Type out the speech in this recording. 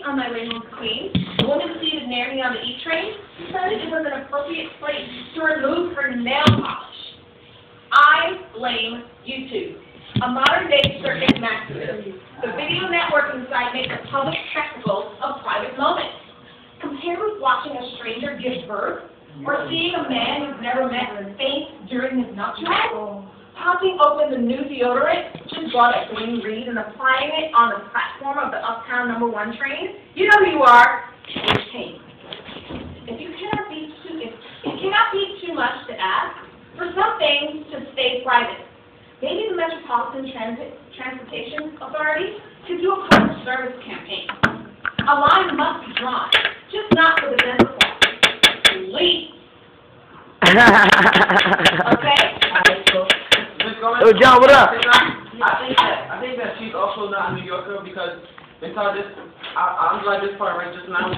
morning on my way home from Queens, a woman seated near me on the E train decided it was an appropriate place to remove her nail polish. I blame YouTube, a modern-day circus master. The video networking site makes a public spectacle of private moments. Compared with watching a stranger give birth, or seeing a man you've never met faint during his nuptials, popping open the new deodorant just bought at Green Reed and applying it on the platform of the Uptown #1 train, you know who you are, Kate. It cannot be too much to ask for some things to stay private. Maybe the Metropolitan Transportation Authority could do a public service campaign. A line must be drawn, just not for the dental floss. Please. Okay? Yo, John, what up? I think that she's also not a New Yorker because I'm glad this part right just now.